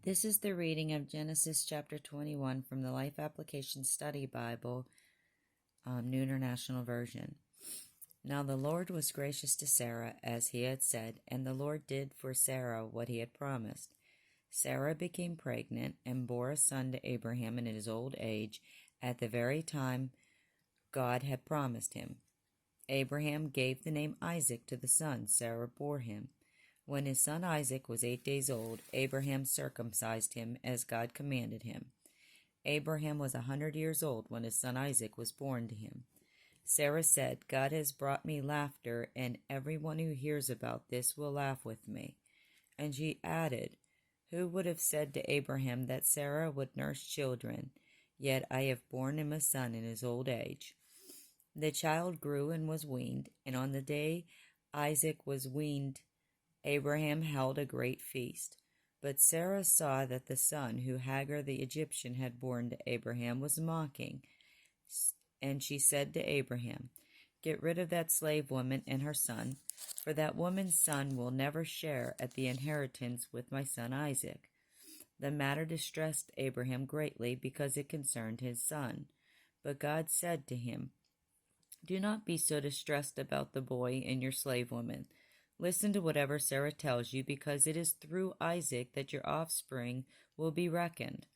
This is the reading of Genesis chapter 21 from the Life Application Study Bible, New International Version. Now the Lord was gracious to Sarah, as he had said, and the Lord did for Sarah what he had promised. Sarah became pregnant and bore a son to Abraham in his old age, at the very time God had promised him. Abraham gave the name Isaac to the son Sarah bore him. When his son Isaac was 8 days old, Abraham circumcised him as God commanded him. Abraham was 100 years old when his son Isaac was born to him. Sarah said, God has brought me laughter, and everyone who hears about this will laugh with me. And she added, Who would have said to Abraham that Sarah would nurse children? Yet I have borne him a son in his old age. The child grew and was weaned, and on the day Isaac was weaned, Abraham held a great feast. But Sarah saw that the son who Hagar the Egyptian had borne to Abraham was mocking, and she said to Abraham, Get rid of that slave woman and her son, for that woman's son will never share at the inheritance with my son Isaac. The matter distressed Abraham greatly because it concerned his son. But God said to him, Do not be so distressed about the boy and your slave woman. Listen to whatever Sarah tells you, because it is through Isaac that your offspring will be reckoned.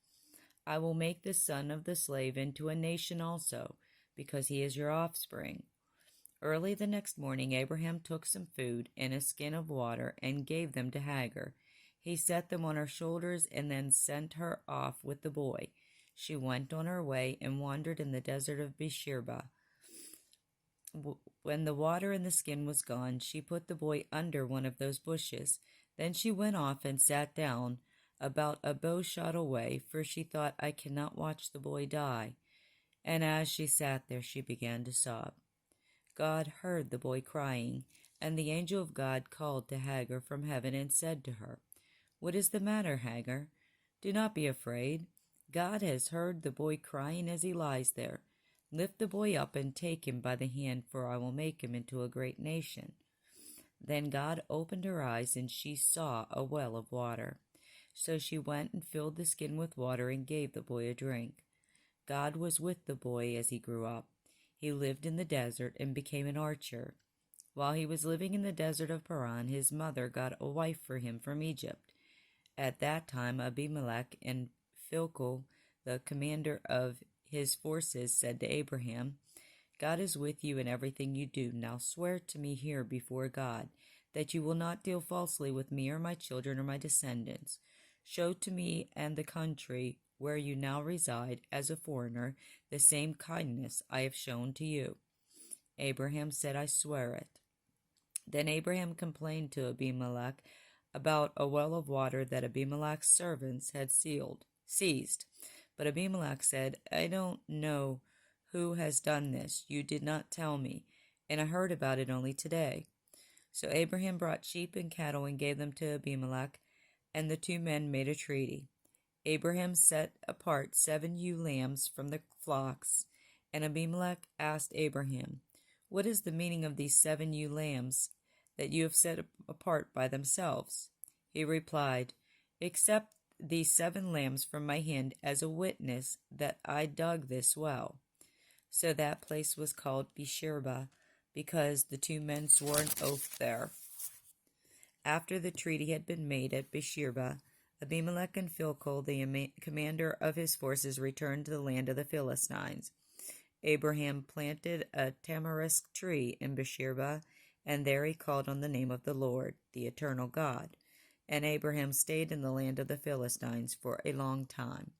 I will make the son of the slave into a nation also, because he is your offspring. Early the next morning Abraham took some food and a skin of water and gave them to Hagar. He set them on her shoulders and then sent her off with the boy. She went on her way and wandered in the desert of Beersheba. When the water in the skin was gone, she put the boy under one of those bushes. Then she went off and sat down about a bow shot away, for she thought, I cannot watch the boy die. And as she sat there, she began to sob. God heard the boy crying, and the angel of God called to Hagar from heaven and said to her, What is the matter, Hagar? Do not be afraid. God has heard the boy crying as he lies there. Lift the boy up and take him by the hand, for I will make him into a great nation. Then God opened her eyes, and she saw a well of water. So she went and filled the skin with water and gave the boy a drink. God was with the boy as he grew up. He lived in the desert and became an archer. While he was living in the desert of Paran, his mother got a wife for him from Egypt. At that time Abimelech and Phicol, the commander of his forces, said to Abraham, God is with you in everything you do. Now swear to me here before God that you will not deal falsely with me or my children or my descendants. Show to me and the country where you now reside as a foreigner the same kindness I have shown to you. Abraham said, I swear it. Then Abraham complained to Abimelech about a well of water that Abimelech's servants had seized. But Abimelech said, I don't know who has done this. You did not tell me, and I heard about it only today. So Abraham brought sheep and cattle and gave them to Abimelech, and the two men made a treaty. Abraham set apart 7 ewe lambs from the flocks, and Abimelech asked Abraham, What is the meaning of these 7 ewe lambs that you have set apart by themselves? He replied, Accept these 7 lambs from my hand as a witness that I dug this well. So that place was called Beersheba, because the two men swore an oath there. After the treaty had been made at Beersheba, Abimelech and Phicol, the commander of his forces, returned to the land of the Philistines. Abraham planted a tamarisk tree in Beersheba, and there he called on the name of the Lord, the eternal God. And Abraham stayed in the land of the Philistines for a long time.